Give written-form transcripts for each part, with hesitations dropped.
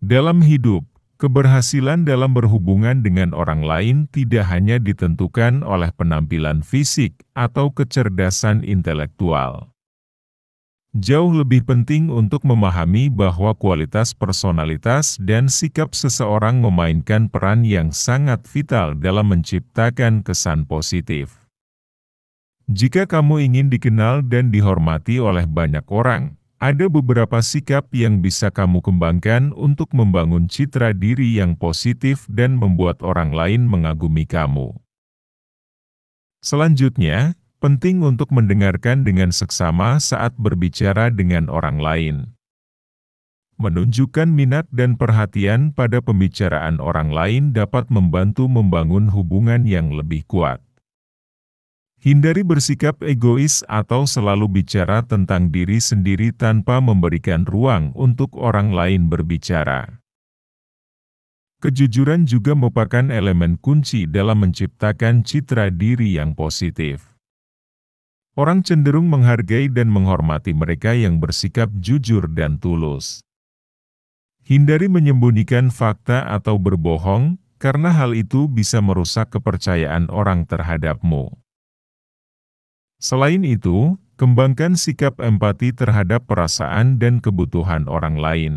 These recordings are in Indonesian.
Dalam hidup, keberhasilan dalam berhubungan dengan orang lain tidak hanya ditentukan oleh penampilan fisik atau kecerdasan intelektual. Jauh lebih penting untuk memahami bahwa kualitas personalitas dan sikap seseorang memainkan peran yang sangat vital dalam menciptakan kesan positif. Jika kamu ingin dikenal dan dihormati oleh banyak orang, ada beberapa sikap yang bisa kamu kembangkan untuk membangun citra diri yang positif dan membuat orang lain mengagumi kamu. Selanjutnya, penting untuk mendengarkan dengan seksama saat berbicara dengan orang lain. Menunjukkan minat dan perhatian pada pembicaraan orang lain dapat membantu membangun hubungan yang lebih kuat. Hindari bersikap egois atau selalu bicara tentang diri sendiri tanpa memberikan ruang untuk orang lain berbicara. Kejujuran juga merupakan elemen kunci dalam menciptakan citra diri yang positif. Orang cenderung menghargai dan menghormati mereka yang bersikap jujur dan tulus. Hindari menyembunyikan fakta atau berbohong, karena hal itu bisa merusak kepercayaan orang terhadapmu. Selain itu, kembangkan sikap empati terhadap perasaan dan kebutuhan orang lain.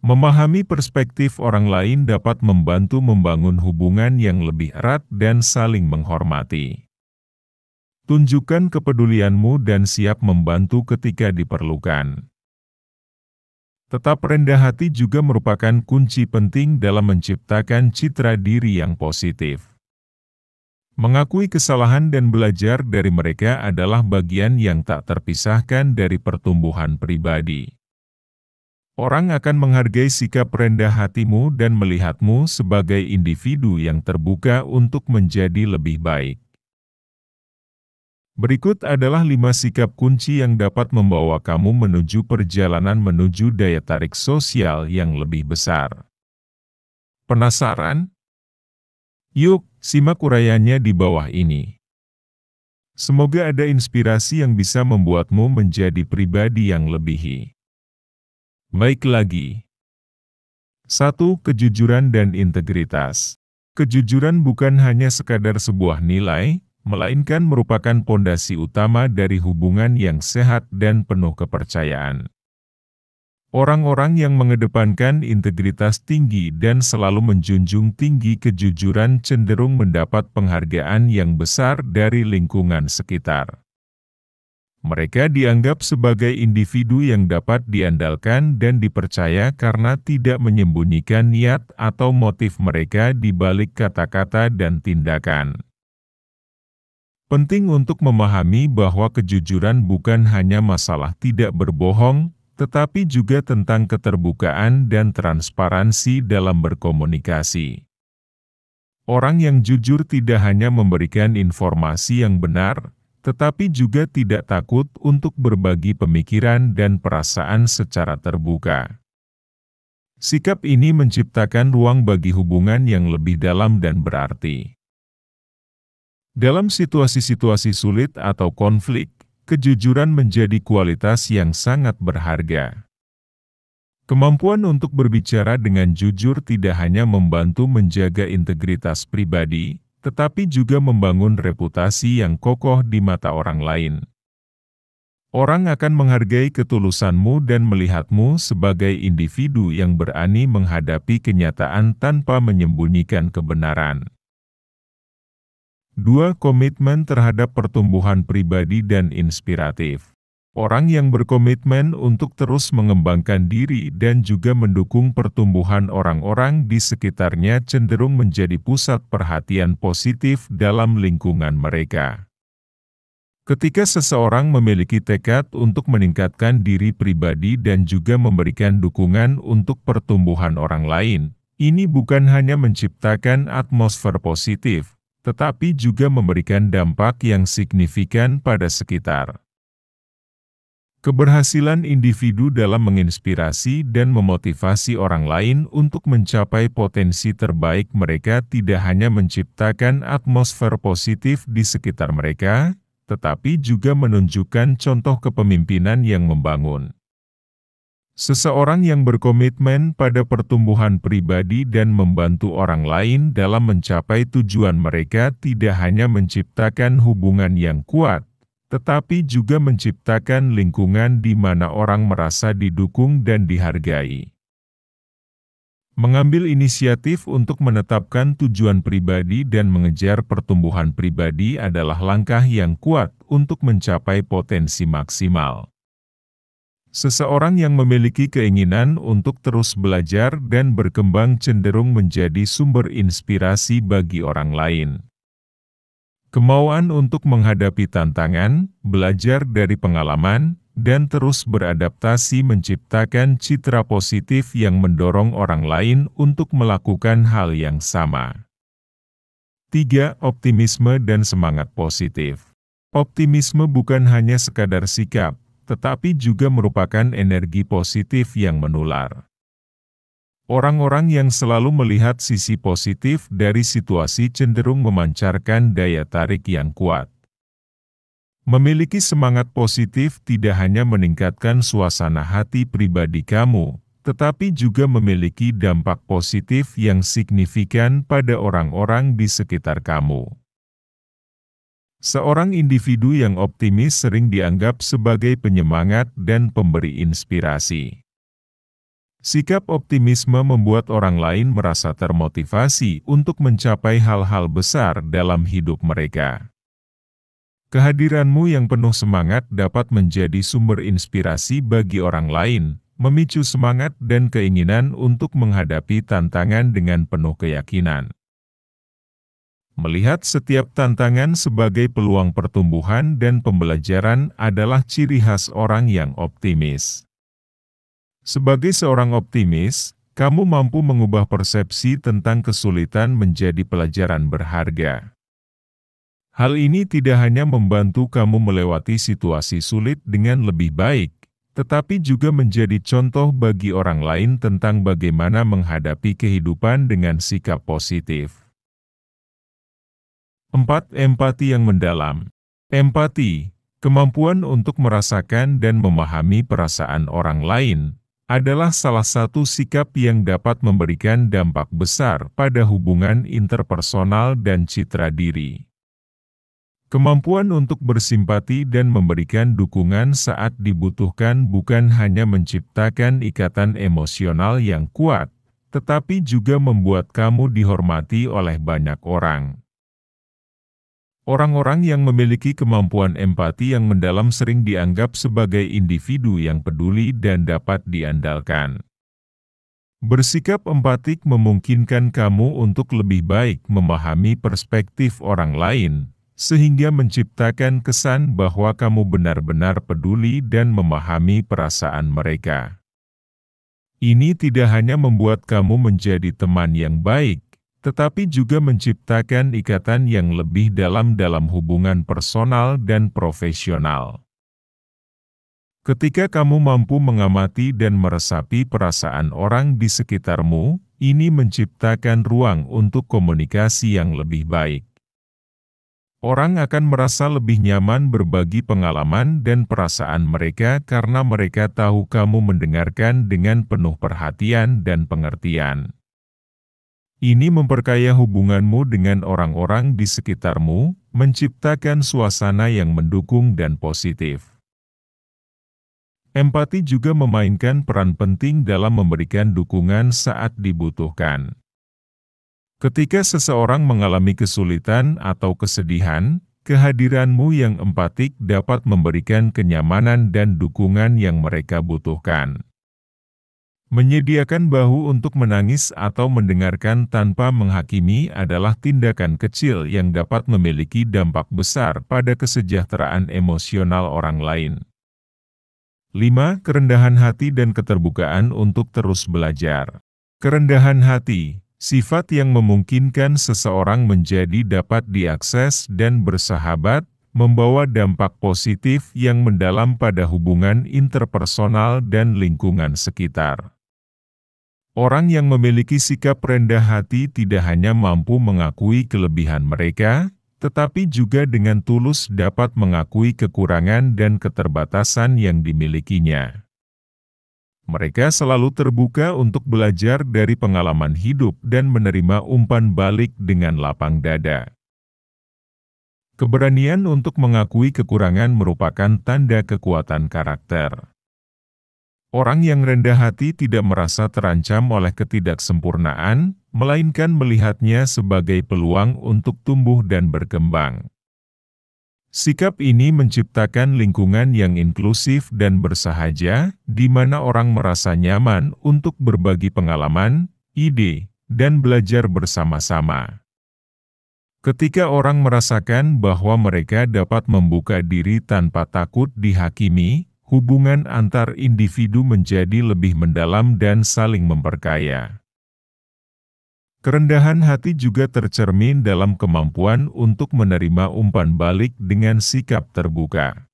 Memahami perspektif orang lain dapat membantu membangun hubungan yang lebih erat dan saling menghormati. Tunjukkan kepedulianmu dan siap membantu ketika diperlukan. Tetap rendah hati juga merupakan kunci penting dalam menciptakan citra diri yang positif. Mengakui kesalahan dan belajar dari mereka adalah bagian yang tak terpisahkan dari pertumbuhan pribadi. Orang akan menghargai sikap rendah hatimu dan melihatmu sebagai individu yang terbuka untuk menjadi lebih baik. Berikut adalah 5 sikap kunci yang dapat membawa kamu menuju perjalanan menuju daya tarik sosial yang lebih besar. Penasaran? Yuk, simak uraiannya di bawah ini. Semoga ada inspirasi yang bisa membuatmu menjadi pribadi yang lebih. Baik lagi. 1. Kejujuran dan integritas. Kejujuran bukan hanya sekadar sebuah nilai, melainkan merupakan pondasi utama dari hubungan yang sehat dan penuh kepercayaan. Orang-orang yang mengedepankan integritas tinggi dan selalu menjunjung tinggi kejujuran cenderung mendapat penghargaan yang besar dari lingkungan sekitar. Mereka dianggap sebagai individu yang dapat diandalkan dan dipercaya karena tidak menyembunyikan niat atau motif mereka di balik kata-kata dan tindakan. Penting untuk memahami bahwa kejujuran bukan hanya masalah tidak berbohong, tetapi juga tentang keterbukaan dan transparansi dalam berkomunikasi. Orang yang jujur tidak hanya memberikan informasi yang benar, tetapi juga tidak takut untuk berbagi pemikiran dan perasaan secara terbuka. Sikap ini menciptakan ruang bagi hubungan yang lebih dalam dan berarti. Dalam situasi-situasi sulit atau konflik, kejujuran menjadi kualitas yang sangat berharga. Kemampuan untuk berbicara dengan jujur tidak hanya membantu menjaga integritas pribadi, tetapi juga membangun reputasi yang kokoh di mata orang lain. Orang akan menghargai ketulusanmu dan melihatmu sebagai individu yang berani menghadapi kenyataan tanpa menyembunyikan kebenaran. 2. Komitmen terhadap pertumbuhan pribadi dan inspiratif. Orang yang berkomitmen untuk terus mengembangkan diri dan juga mendukung pertumbuhan orang-orang di sekitarnya cenderung menjadi pusat perhatian positif dalam lingkungan mereka. Ketika seseorang memiliki tekad untuk meningkatkan diri pribadi dan juga memberikan dukungan untuk pertumbuhan orang lain, ini bukan hanya menciptakan atmosfer positif, tetapi juga memberikan dampak yang signifikan pada sekitar. Keberhasilan individu dalam menginspirasi dan memotivasi orang lain untuk mencapai potensi terbaik mereka tidak hanya menciptakan atmosfer positif di sekitar mereka, tetapi juga menunjukkan contoh kepemimpinan yang membangun. Seseorang yang berkomitmen pada pertumbuhan pribadi dan membantu orang lain dalam mencapai tujuan mereka tidak hanya menciptakan hubungan yang kuat, tetapi juga menciptakan lingkungan di mana orang merasa didukung dan dihargai. Mengambil inisiatif untuk menetapkan tujuan pribadi dan mengejar pertumbuhan pribadi adalah langkah yang kuat untuk mencapai potensi maksimal. Seseorang yang memiliki keinginan untuk terus belajar dan berkembang cenderung menjadi sumber inspirasi bagi orang lain. Kemauan untuk menghadapi tantangan, belajar dari pengalaman, dan terus beradaptasi menciptakan citra positif yang mendorong orang lain untuk melakukan hal yang sama. 3. Optimisme dan semangat positif. Optimisme bukan hanya sekadar sikap, tetapi juga merupakan energi positif yang menular. Orang-orang yang selalu melihat sisi positif dari situasi cenderung memancarkan daya tarik yang kuat. Memiliki semangat positif tidak hanya meningkatkan suasana hati pribadi kamu, tetapi juga memiliki dampak positif yang signifikan pada orang-orang di sekitar kamu. Seorang individu yang optimis sering dianggap sebagai penyemangat dan pemberi inspirasi. Sikap optimisme membuat orang lain merasa termotivasi untuk mencapai hal-hal besar dalam hidup mereka. Kehadiranmu yang penuh semangat dapat menjadi sumber inspirasi bagi orang lain, memicu semangat dan keinginan untuk menghadapi tantangan dengan penuh keyakinan. Melihat setiap tantangan sebagai peluang pertumbuhan dan pembelajaran adalah ciri khas orang yang optimis. Sebagai seorang optimis, kamu mampu mengubah persepsi tentang kesulitan menjadi pelajaran berharga. Hal ini tidak hanya membantu kamu melewati situasi sulit dengan lebih baik, tetapi juga menjadi contoh bagi orang lain tentang bagaimana menghadapi kehidupan dengan sikap positif. 4. Empati yang mendalam. Empati, kemampuan untuk merasakan dan memahami perasaan orang lain, adalah salah satu sikap yang dapat memberikan dampak besar pada hubungan interpersonal dan citra diri. Kemampuan untuk bersimpati dan memberikan dukungan saat dibutuhkan bukan hanya menciptakan ikatan emosional yang kuat, tetapi juga membuat kamu dihormati oleh banyak orang. Orang-orang yang memiliki kemampuan empati yang mendalam sering dianggap sebagai individu yang peduli dan dapat diandalkan. Bersikap empatik memungkinkan kamu untuk lebih baik memahami perspektif orang lain, sehingga menciptakan kesan bahwa kamu benar-benar peduli dan memahami perasaan mereka. Ini tidak hanya membuat kamu menjadi teman yang baik, tetapi juga menciptakan ikatan yang lebih dalam hubungan personal dan profesional. Ketika kamu mampu mengamati dan meresapi perasaan orang di sekitarmu, ini menciptakan ruang untuk komunikasi yang lebih baik. Orang akan merasa lebih nyaman berbagi pengalaman dan perasaan mereka karena mereka tahu kamu mendengarkan dengan penuh perhatian dan pengertian. Ini memperkaya hubunganmu dengan orang-orang di sekitarmu, menciptakan suasana yang mendukung dan positif. Empati juga memainkan peran penting dalam memberikan dukungan saat dibutuhkan. Ketika seseorang mengalami kesulitan atau kesedihan, kehadiranmu yang empatik dapat memberikan kenyamanan dan dukungan yang mereka butuhkan. Menyediakan bahu untuk menangis atau mendengarkan tanpa menghakimi adalah tindakan kecil yang dapat memiliki dampak besar pada kesejahteraan emosional orang lain. 5. Kerendahan hati dan keterbukaan untuk terus belajar. Kerendahan hati, sifat yang memungkinkan seseorang menjadi dapat diakses dan bersahabat, membawa dampak positif yang mendalam pada hubungan interpersonal dan lingkungan sekitar. Orang yang memiliki sikap rendah hati tidak hanya mampu mengakui kelebihan mereka, tetapi juga dengan tulus dapat mengakui kekurangan dan keterbatasan yang dimilikinya. Mereka selalu terbuka untuk belajar dari pengalaman hidup dan menerima umpan balik dengan lapang dada. Keberanian untuk mengakui kekurangan merupakan tanda kekuatan karakter. Orang yang rendah hati tidak merasa terancam oleh ketidaksempurnaan, melainkan melihatnya sebagai peluang untuk tumbuh dan berkembang. Sikap ini menciptakan lingkungan yang inklusif dan bersahaja, di mana orang merasa nyaman untuk berbagi pengalaman, ide, dan belajar bersama-sama. Ketika orang merasakan bahwa mereka dapat membuka diri tanpa takut dihakimi, hubungan antar individu menjadi lebih mendalam dan saling memperkaya. Kerendahan hati juga tercermin dalam kemampuan untuk menerima umpan balik dengan sikap terbuka.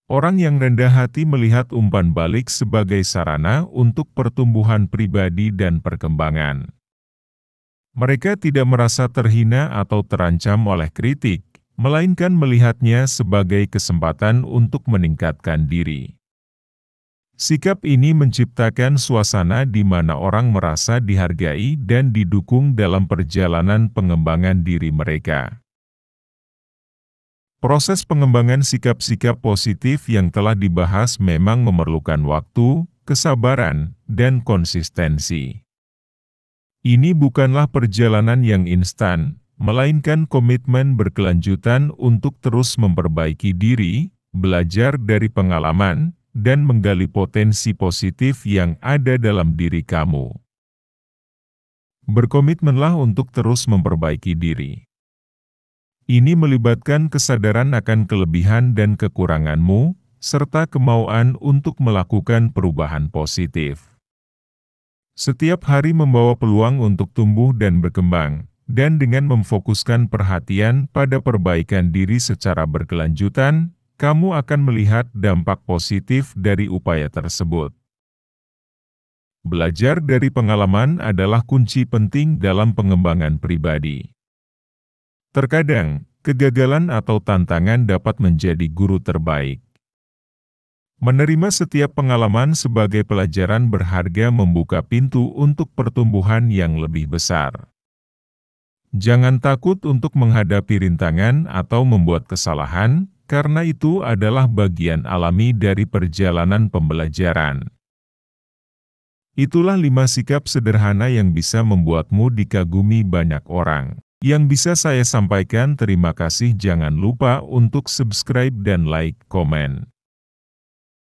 Orang yang rendah hati melihat umpan balik sebagai sarana untuk pertumbuhan pribadi dan perkembangan. Mereka tidak merasa terhina atau terancam oleh kritik, melainkan melihatnya sebagai kesempatan untuk meningkatkan diri. Sikap ini menciptakan suasana di mana orang merasa dihargai dan didukung dalam perjalanan pengembangan diri mereka. Proses pengembangan sikap-sikap positif yang telah dibahas memang memerlukan waktu, kesabaran, dan konsistensi. Ini bukanlah perjalanan yang instan, melainkan komitmen berkelanjutan untuk terus memperbaiki diri, belajar dari pengalaman, dan menggali potensi positif yang ada dalam diri kamu. Berkomitmenlah untuk terus memperbaiki diri. Ini melibatkan kesadaran akan kelebihan dan kekuranganmu, serta kemauan untuk melakukan perubahan positif. Setiap hari membawa peluang untuk tumbuh dan berkembang, dan dengan memfokuskan perhatian pada perbaikan diri secara berkelanjutan, kamu akan melihat dampak positif dari upaya tersebut. Belajar dari pengalaman adalah kunci penting dalam pengembangan pribadi. Terkadang, kegagalan atau tantangan dapat menjadi guru terbaik. Menerima setiap pengalaman sebagai pelajaran berharga membuka pintu untuk pertumbuhan yang lebih besar. Jangan takut untuk menghadapi rintangan atau membuat kesalahan, karena itu adalah bagian alami dari perjalanan pembelajaran. Itulah 5 sikap sederhana yang bisa membuatmu dikagumi banyak orang. Yang bisa saya sampaikan, terima kasih. Jangan lupa untuk subscribe dan like, komen.